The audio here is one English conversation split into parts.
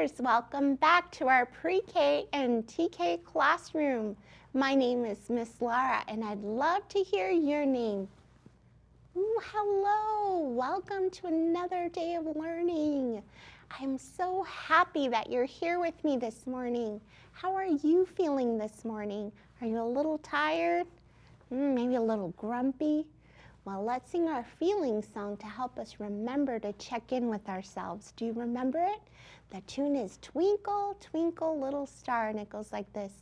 learners, welcome back to our pre-K and TK classroom. My name is Miss Lara and I'd love to hear your name. Ooh, hello, welcome to another day of learning. I'm so happy that you're here with me this morning. How are you feeling this morning? Are you a little tired? Maybe a little grumpy? Well, let's sing our feeling song to help us remember to check in with ourselves. Do you remember it? The tune is Twinkle, Twinkle, Little Star, and it goes like this.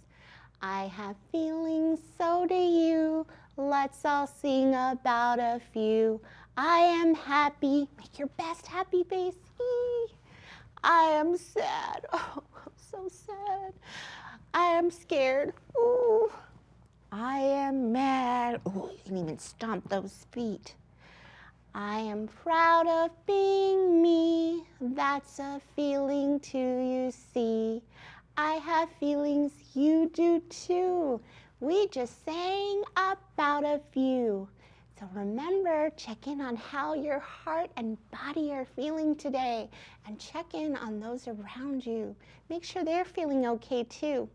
I have feelings, so do you. Let's all sing about a few. I am happy. Make your best happy face. I am sad. Oh, I'm so sad. I am scared. Ooh. I am mad. Oh, you can even stomp those feet. I am proud of being me. That's a feeling too, you see. I have feelings, you do too. We just sang about a few. So remember, check in on how your heart and body are feeling today and check in on those around you. Make sure they're feeling okay too.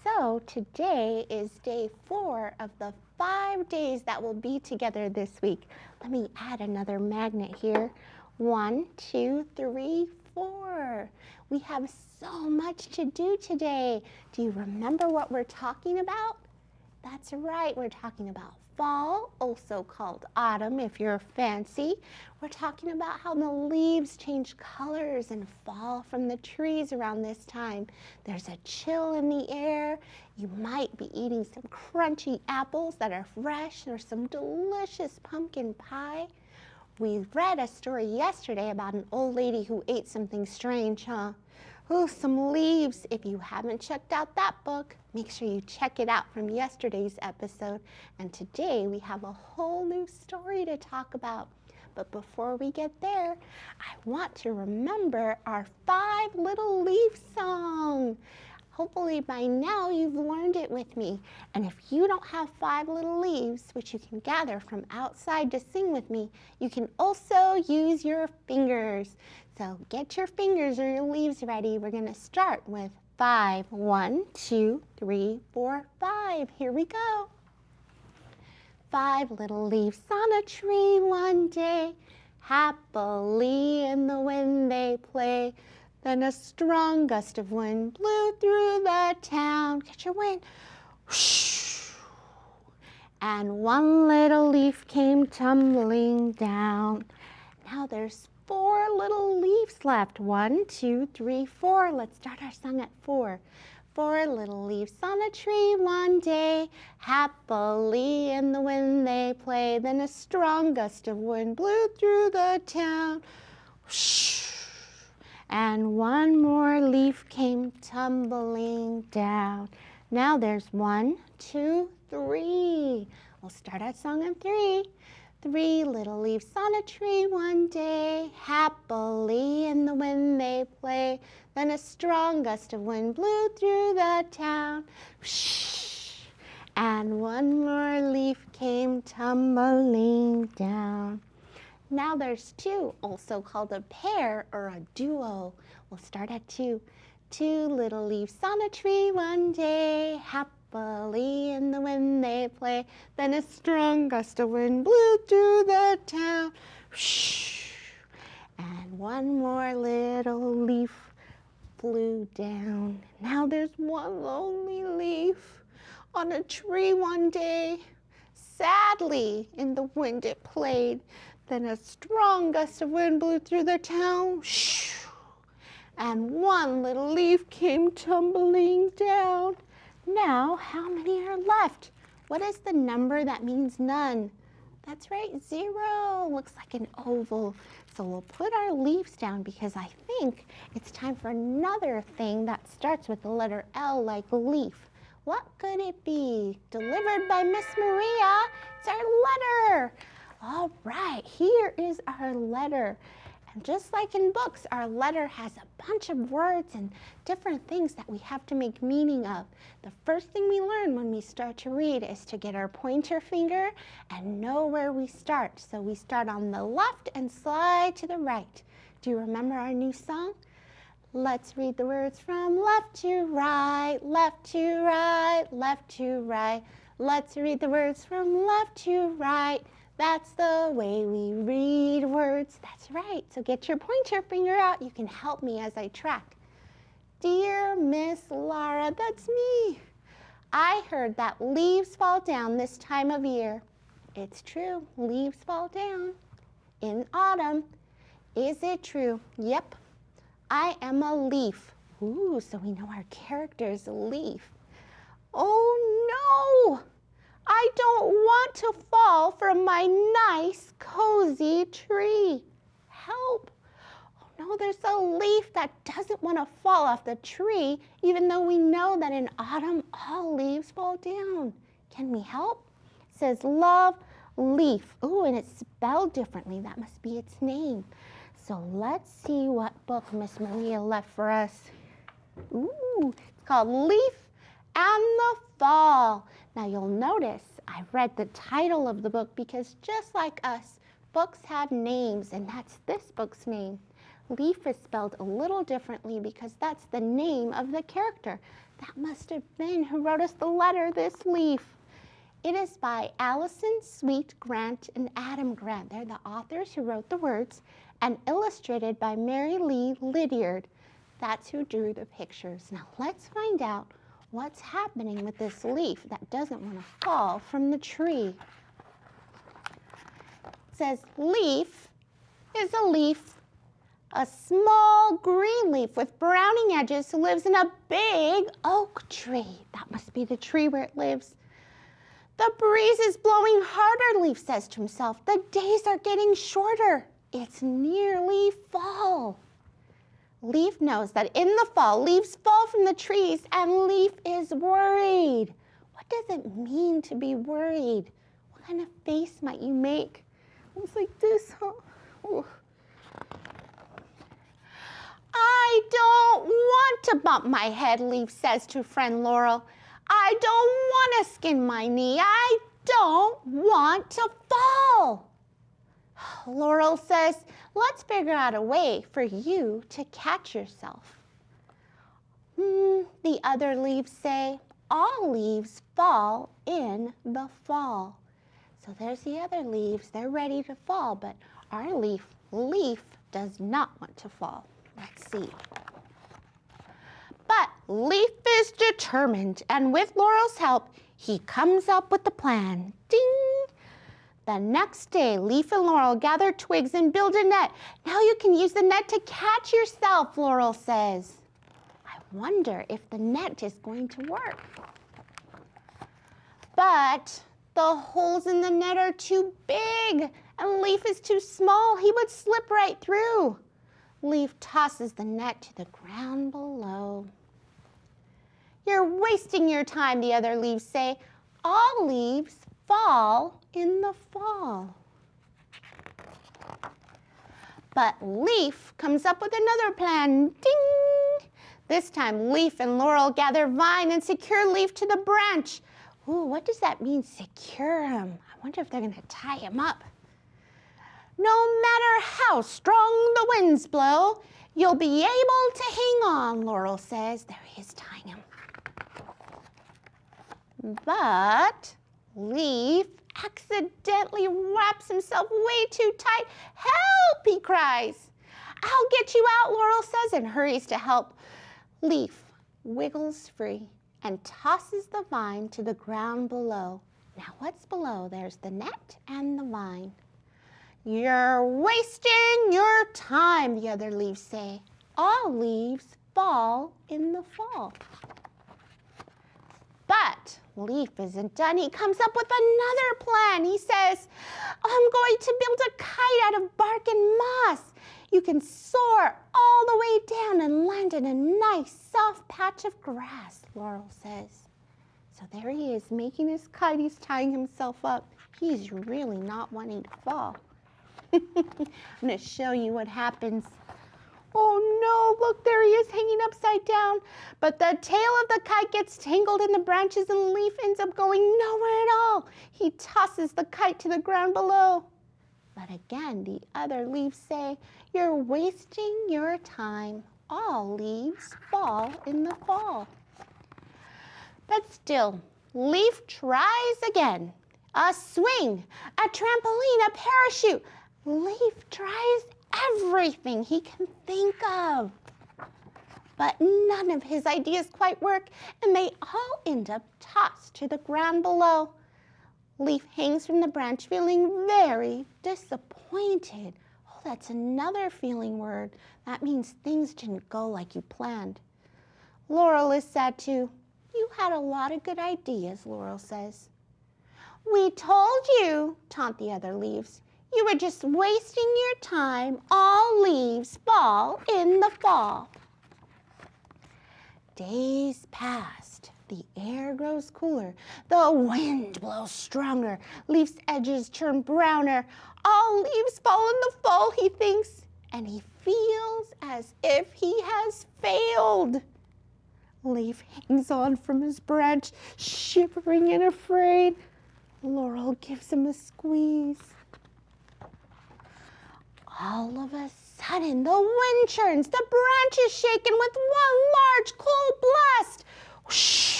So today is day 4 of the 5 days that we'll be together this week. Let me add another magnet here. 1, 2, 3, 4. We have so much to do today. Do you remember what we're talking about? That's right, we're talking about fall, also called autumn if you're fancy. We're talking about how the leaves change colors and fall from the trees around this time. There's a chill in the air. You might be eating some crunchy apples that are fresh or some delicious pumpkin pie. We read a story yesterday about an old lady who ate something strange, huh? Oh, some leaves. If you haven't checked out that book, make sure you check it out from yesterday's episode. And today we have a whole new story to talk about. But before we get there, I want to remember our 5 little leaf song. Hopefully by now you've learned it with me. And if you don't have 5 little leaves, which you can gather from outside to sing with me, you can also use your fingers. So get your fingers or your leaves ready. We're going to start with 5. 1, 2, 3, 4, 5. Here we go. 5 little leaves on a tree one day, happily in the wind they play. Then a strong gust of wind blew through the town. Catch your wind. Whoosh. And one little leaf came tumbling down. Now there's 4 little leaves left. 1, 2, 3, 4. Let's start our song at 4. 4 little leaves on a tree one day, happily in the wind they play. Then a strong gust of wind blew through the town. Whoosh. And one more leaf came tumbling down. Now there's 1, 2, 3. We'll start our song at 3. 3 little leaves on a tree one day, happily in the wind they play. Then a strong gust of wind blew through the town. Whoosh. And one more leaf came tumbling down. Now there's 2, also called a pair or a duo. We'll start at 2. 2 little leaves on a tree one day, happily in the wind they play. Then a strong gust of wind blew through the town. Whoosh. And one more little leaf flew down. Now there's 1 lonely leaf on a tree one day. Sadly in the wind it played. Then a strong gust of wind blew through the town, and 1 little leaf came tumbling down. Now, how many are left? What is the number that means none? That's right, 0. Looks like an oval. So we'll put our leaves down because I think it's time for another thing that starts with the letter L, like leaf. What could it be? Delivered by Miss Maria. It's our letter. All right, here is our letter. And just like in books, our letter has a bunch of words and different things that we have to make meaning of. The first thing we learn when we start to read is to get our pointer finger and know where we start. So we start on the left and slide to the right. Do you remember our new song? Let's read the words from left to right, left to right, left to right. Let's read the words from left to right. That's the way we read words. That's right. So get your pointer finger out. You can help me as I track. Dear Miss Laura, that's me. I heard that leaves fall down this time of year. It's true, leaves fall down in autumn. Is it true? Yep. I am a leaf. Ooh, so we know our character is a leaf. Oh no! I don't want to fall from my nice, cozy tree. Help! Oh no, there's a leaf that doesn't want to fall off the tree, even though we know that in autumn all leaves fall down. Can we help? It says love leaf. Ooh, and it's spelled differently. That must be its name. So let's see what book Miss Maria left for us. Ooh, it's called Leaf and the Fall. Now you'll notice I read the title of the book because just like us, books have names, and that's this book's name. Leaf is spelled a little differently because that's the name of the character. That must have been who wrote us the letter, this leaf. It is by Allison Sweet Grant and Adam Grant. They're the authors who wrote the words, and illustrated by Mary Lee Lydiard. That's who drew the pictures. Now let's find out what's happening with this leaf that doesn't want to fall from the tree. It says leaf is a leaf, a small green leaf with browning edges who lives in a big oak tree. That must be the tree where it lives. The breeze is blowing harder, Leaf says to himself. The days are getting shorter. It's nearly fall. Leaf knows that in the fall, leaves fall from the trees, and Leaf is worried. What does it mean to be worried? What kind of face might you make? It's like this, huh? Ooh. I don't want to bump my head, Leaf says to friend Laurel. I don't want to skin my knee. I don't want to fall. Laurel says, let's figure out a way for you to catch yourself. The other leaves say, all leaves fall in the fall. So there's the other leaves. They're ready to fall, but our leaf does not want to fall. Let's see. But Leaf is determined, and with Laurel's help, he comes up with the plan. Ding! The next day, Leaf and Laurel gather twigs and build a net. Now you can use the net to catch yourself, Laurel says. I wonder if the net is going to work. But the holes in the net are too big, and Leaf is too small. He would slip right through. Leaf tosses the net to the ground below. You're wasting your time, the other leaves say. All leaves fall in the fall. But Leaf comes up with another plan. Ding! This time Leaf and Laurel gather vine and secure Leaf to the branch. Ooh, what does that mean, secure him? I wonder if they're going to tie him up. No matter how strong the winds blow, you'll be able to hang on, Laurel says. There he is tying him. But Leaf accidentally wraps himself way too tight. Help, he cries. I'll get you out, Laurel says, and hurries to help. Leaf wiggles free and tosses the vine to the ground below. Now what's below? There's the net and the vine. You're wasting your time, the other leaves say. All leaves fall in the fall. But Leaf isn't done. He comes up with another plan. He says, I'm going to build a kite out of bark and moss. You can soar all the way down and land in a nice soft patch of grass, Laurel says. So there he is making his kite. He's tying himself up. He's really not wanting to fall. I'm going to show you what happens. Oh no, look, there he is hanging upside down. But the tail of the kite gets tangled in the branches and Leaf ends up going nowhere at all. He tosses the kite to the ground below. But again, the other leaves say, you're wasting your time. all leaves fall in the fall. But still, Leaf tries again. A swing, a trampoline, a parachute. Leaf tries everything he can think of. But none of his ideas quite work, and they all end up tossed to the ground below. Leaf hangs from the branch feeling very disappointed. Oh, that's another feeling word. That means things didn't go like you planned. Laurel is sad too. You had a lot of good ideas, Laurel says. We told you, taunt the other leaves. You were just wasting your time. All leaves fall in the fall. Days passed. The air grows cooler. The wind blows stronger. Leaf's edges turn browner. All leaves fall in the fall, he thinks, and he feels as if he has failed. Leaf hangs on from his branch, shivering and afraid. Laurel gives him a squeeze. All of a sudden, the wind churns, the branch is shaken with one large cold blast. Whoosh!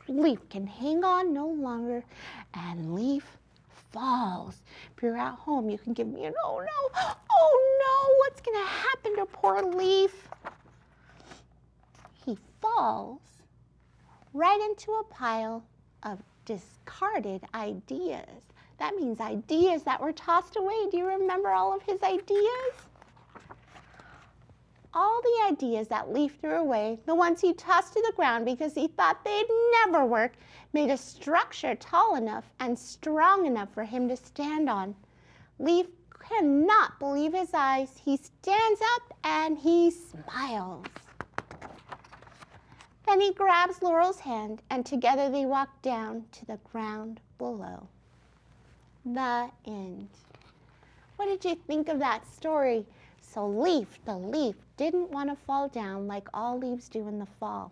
Leaf can hang on no longer, and Leaf falls. If you're at home, you can give me an oh no, what's gonna happen to poor Leaf? He falls right into a pile of discarded ideas. That means ideas that were tossed away. Do you remember all of his ideas? All the ideas that Leaf threw away, the ones he tossed to the ground because he thought they'd never work, made a structure tall enough and strong enough for him to stand on. Leaf cannot believe his eyes. He stands up and he smiles. Then he grabs Laurel's hand, and together they walk down to the ground below. The end. What did you think of that story? So Leaf, the leaf, didn't want to fall down like all leaves do in the fall.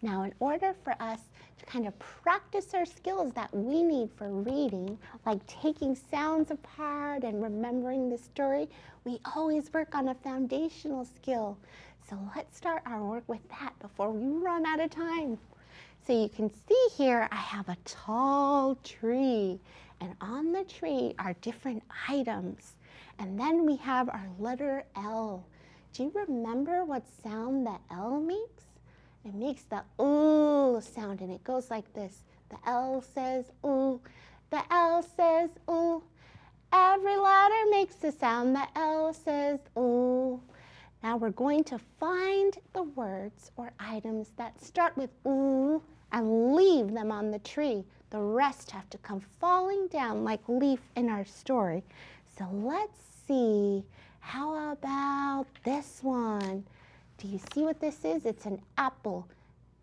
Now, in order for us to kind of practice our skills that we need for reading, like taking sounds apart and remembering the story, we always work on a foundational skill. So let's start our work with that before we run out of time. So you can see here I have a tall tree, and on the tree are different items. And then we have our letter L. Do you remember what sound the L makes? It makes the ooh sound, and it goes like this. The L says ooh, the L says ooh. Every letter makes the sound the L says ooh. Now we're going to find the words or items that start with ooh and leave them on the tree. The rest have to come falling down like Leaf in our story. So let's see. How about this one? Do you see what this is? It's an apple.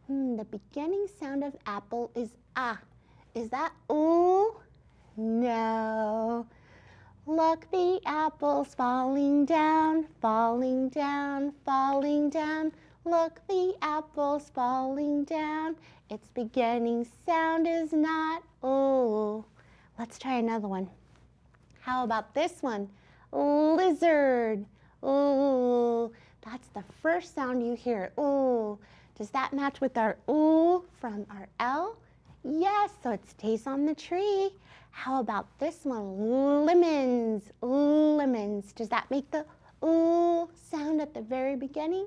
The beginning sound of apple is ah. Is that ooh? No. Look, the apple's falling down, falling down, falling down. Look, the apple's falling down. Its beginning sound is not ooh. Let's try another one. How about this one? Lizard. Ooh. That's the first sound you hear. Ooh. Does that match with our ooh from our L? Yes, so it stays on the tree. How about this one? Lemons. Lemons. Does that make the ooh sound at the very beginning?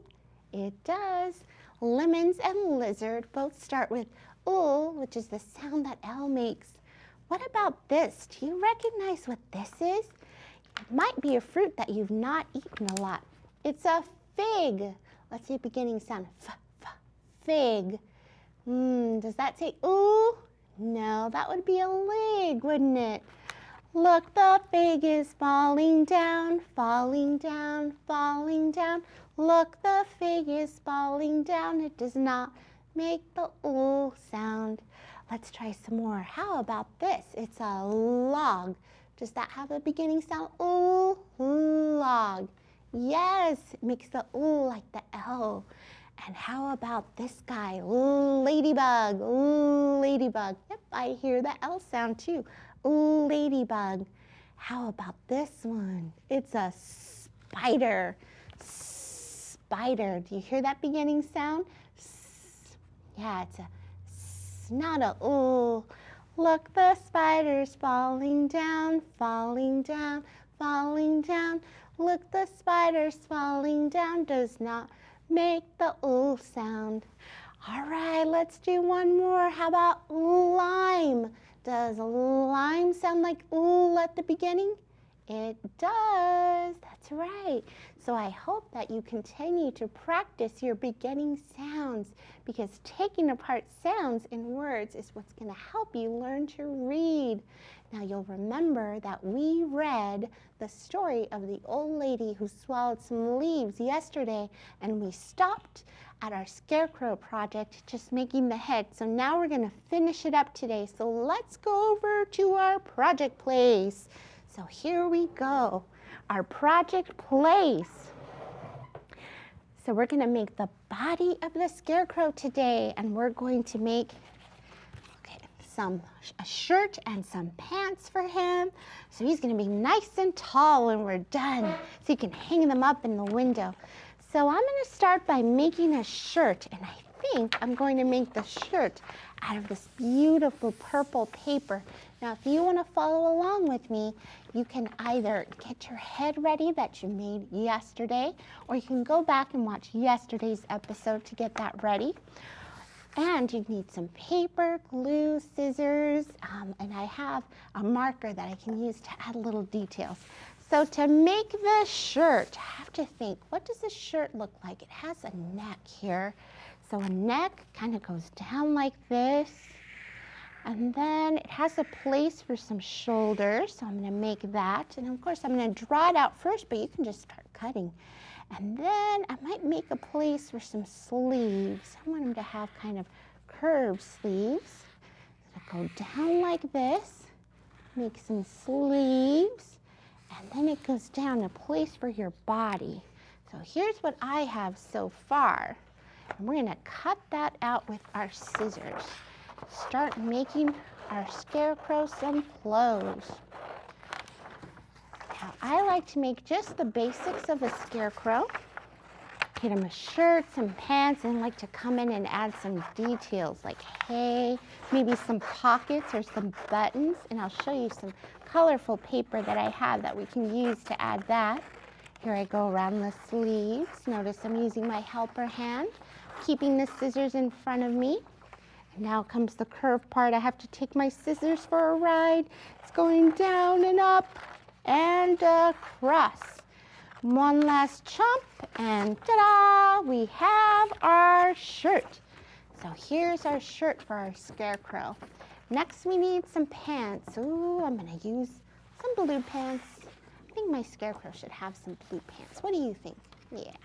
It does. Lemons and lizard both start with ooh, which is the sound that L makes. What about this? Do you recognize what this is? It might be a fruit that you've not eaten a lot. It's a fig. Let's see the beginning sound. Fig. Does that say ooh? No, that would be a leg, wouldn't it? Look, the fig is falling down, falling down, falling down. Look, the fig is falling down. It does not make the ooh sound. Let's try some more. How about this? It's a log. Does that have a beginning sound? Ooh, log. Yes, it makes the ooh like the L. And how about this guy? Ladybug. Ladybug. Yep, I hear the L sound too. Ladybug. How about this one? It's a spider. spider. Do you hear that beginning sound? S. Yeah, it's a s, not a ooh. Look, the spider's falling down, falling down, falling down. Look, the spider's falling down, does not make the ooh sound. All right, let's do one more. How about lime? Does lime sound like ooh at the beginning? It does, that's right. So I hope that you continue to practice your beginning sounds, because taking apart sounds in words is what's going to help you learn to read. Now you'll remember that we read the story of the old lady who swallowed some leaves yesterday, and we stopped at our scarecrow project, just making the head. So now we're going to finish it up today. So let's go over to our project place. So here we go, our project place. So we're going to make the body of the scarecrow today, and we're going to make a shirt and some pants for him. So he's going to be nice and tall when we're done, so you can hang them up in the window. So I'm going to start by making a shirt, and I think I'm going to make the shirt out of this beautiful purple paper. Now, if you want to follow along with me, you can either get your head ready that you made yesterday, or you can go back and watch yesterday's episode to get that ready. And you need some paper, glue, scissors, and I have a marker that I can use to add little details. So to make the shirt, I have to think, what does this shirt look like? It has a neck here. So a neck kind of goes down like this. And then it has a place for some shoulders, so I'm going to make that. And of course, I'm going to draw it out first, but you can just start cutting. And then I might make a place for some sleeves. I want them to have kind of curved sleeves. So go down like this, make some sleeves, and then it goes down a place for your body. So here's what I have so far. And we're going to cut that out with our scissors. Start making our scarecrow some clothes. Now, I like to make just the basics of a scarecrow. Get him a shirt, some pants, and I like to come in and add some details like hay, maybe some pockets or some buttons, and I'll show you some colorful paper that I have that we can use to add that. Here I go around the sleeves. Notice I'm using my helper hand, keeping the scissors in front of me. And now comes the curved part. I have to take my scissors for a ride. It's going down and up and across. One last chomp, and ta-da! We have our shirt. So here's our shirt for our scarecrow. Next, we need some pants. Ooh, I'm going to use some blue pants. I think my scarecrow should have some blue pants. What do you think? Yeah.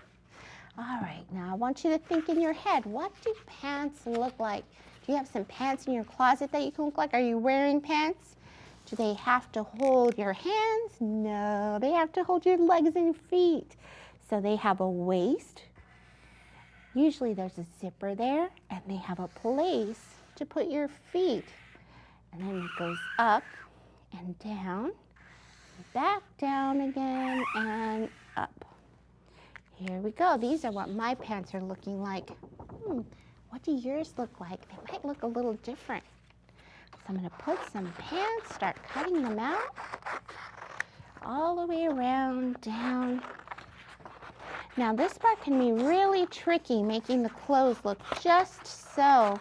All right, now I want you to think in your head, what do pants look like? Do you have some pants in your closet that you can look like? Are you wearing pants? Do they have to hold your hands? No, they have to hold your legs and feet. So they have a waist. Usually there's a zipper there, and they have a place to put your feet. And then it goes up and down, back down again, and up. Here we go. These are what my pants are looking like. What do yours look like? They might look a little different. So I'm going to put some pants, start cutting them out, all the way around, down. Now this part can be really tricky, making the clothes look just so.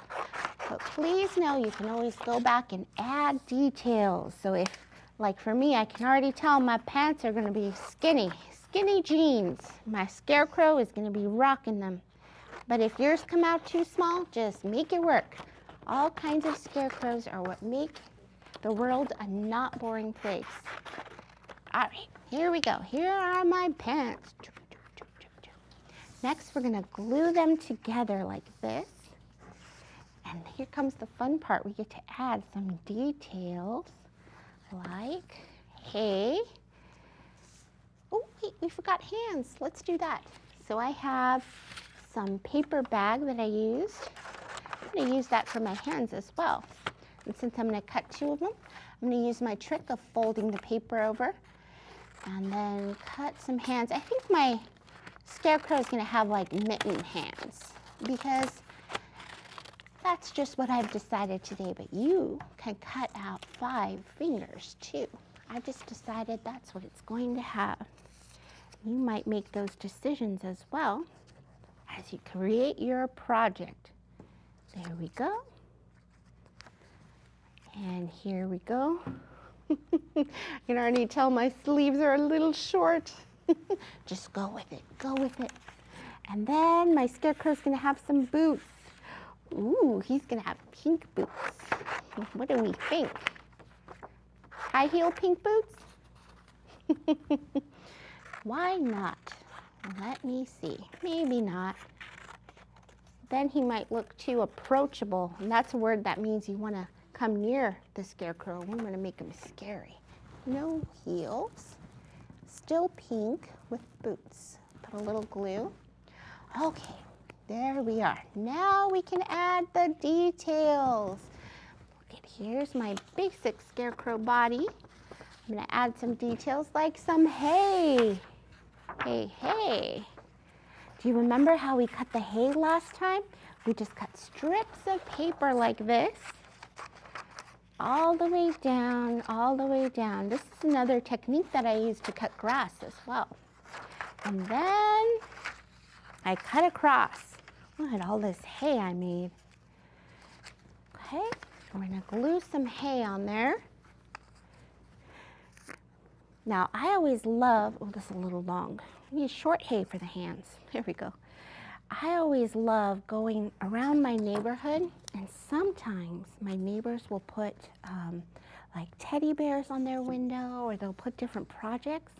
But please know you can always go back and add details. So if, like for me, I can already tell my pants are going to be skinny jeans. My scarecrow is going to be rocking them. But if yours come out too small, just make it work. All kinds of scarecrows are what make the world a not boring place. All right, here we go. Here are my pants. Next, we're going to glue them together like this. And here comes the fun part. We get to add some details like hay. Oh, wait, we forgot hands. Let's do that. So I have some paper bag that I used. I'm going to use that for my hands as well. And since I'm going to cut two of them, I'm going to use my trick of folding the paper over and then cut some hands. I think my Scarecrow's gonna have like mitten hands because that's just what I've decided today, but you can cut out 5 fingers too. I just decided that's what it's going to have. You might make those decisions as well as you create your project. There we go. And here we go. I can already tell my sleeves are a little short. Just go with it, go with it. And then my Scarecrow's gonna have some boots. Ooh, he's gonna have pink boots. What do we think? High heel pink boots? Why not? Let me see, maybe not. Then he might look too approachable, and that's a word that means you wanna come near the Scarecrow. We wanna make him scary. No heels, still pink with boots. Put a little glue. Okay, there we are. Now we can add the details. Okay, here's my basic Scarecrow body. I'm gonna add some details like some hay. Hey, hey. Do you remember how we cut the hay last time? We just cut strips of paper like this, all the way down, all the way down. This is another technique that I use to cut grass as well. And then I cut across. Look at all this hay I made. Okay, we're gonna glue some hay on there. Now, I always love, oh, this is a little long. I need short hay for the hands. There we go. I always love going around my neighborhood, and sometimes my neighbors will put like teddy bears on their window, or they'll put different projects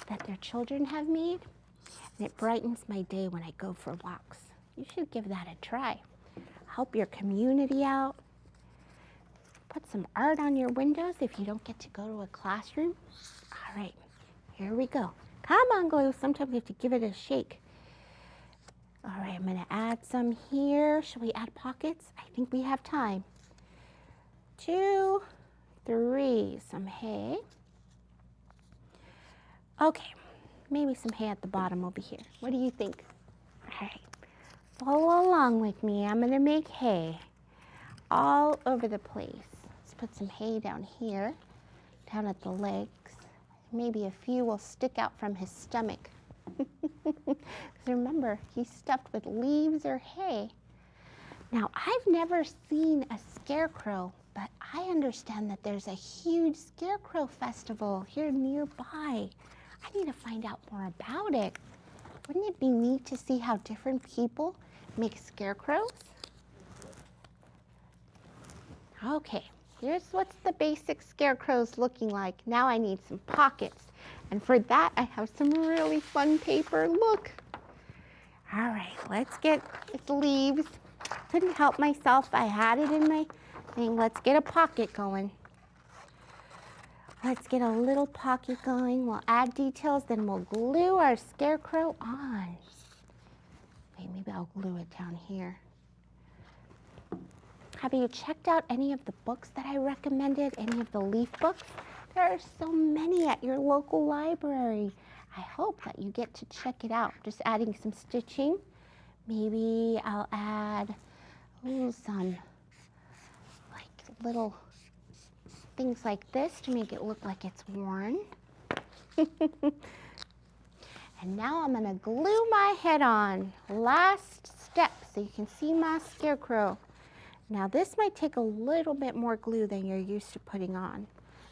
that their children have made, and it brightens my day when I go for walks. You should give that a try. Help your community out. Put some art on your windows if you don't get to go to a classroom. All right, here we go. Come on, glue. Sometimes you have to give it a shake. All right, I'm gonna add some here. Should we add pockets? I think we have time. 2, 3, some hay. Okay, maybe some hay at the bottom over here. What do you think? All right, follow along with me. I'm gonna make hay all over the place. Let's put some hay down here, down at the legs. Maybe a few will stick out from his stomach. Because remember, he's stuffed with leaves or hay. Now, I've never seen a scarecrow, but I understand that there's a huge scarecrow festival here nearby. I need to find out more about it. Wouldn't it be neat to see how different people make scarecrows? Okay. Here's what's the basic scarecrows looking like. Now I need some pockets. And for that, I have some really fun paper. Look. All right, let's get its leaves. Couldn't help myself. I had it in my thing. Let's get a pocket going. Let's get a little pocket going. We'll add details, then we'll glue our scarecrow on. Okay, maybe I'll glue it down here. Have you checked out any of the books that I recommended, any of the leaf books? There are so many at your local library. I hope that you get to check it out. Just adding some stitching. Maybe I'll add some like little things like this to make it look like it's worn. And now I'm gonna glue my head on. Last step so you can see my scarecrow. Now this might take a little bit more glue than you're used to putting on.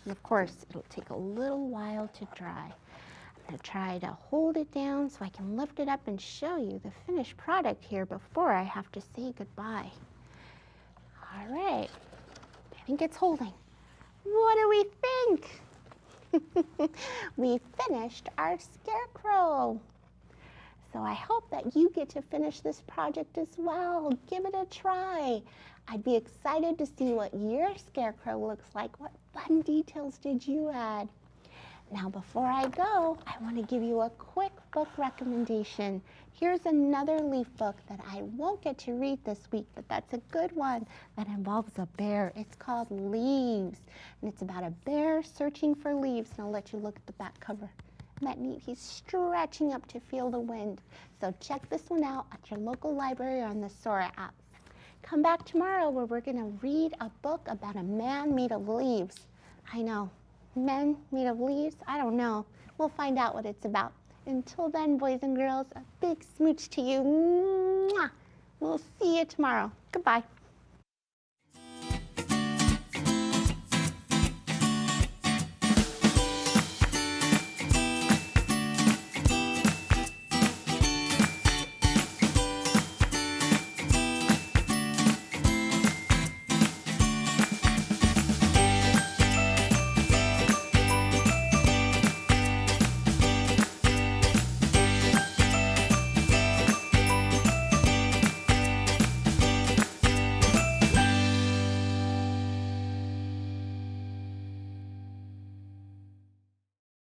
And of course, it'll take a little while to dry. I'm gonna try to hold it down so I can lift it up and show you the finished product here before I have to say goodbye. All right, I think it's holding. What do we think? We finished our scarecrow. So I hope that you get to finish this project as well. Give it a try. I'd be excited to see what your scarecrow looks like. What fun details did you add? Now before I go, I want to give you a quick book recommendation. Here's another leaf book that I won't get to read this week, but that's a good one that involves a bear. It's called Leaves, and it's about a bear searching for leaves, and I'll let you look at the back cover That neat. He's stretching up to feel the wind. So check this one out at your local library or on the Sora app. Come back tomorrow where we're going to read a book about a man made of leaves. I know, men made of leaves? I don't know. We'll find out what it's about. Until then, boys and girls, a big smooch to you. Mwah! We'll see you tomorrow. Goodbye.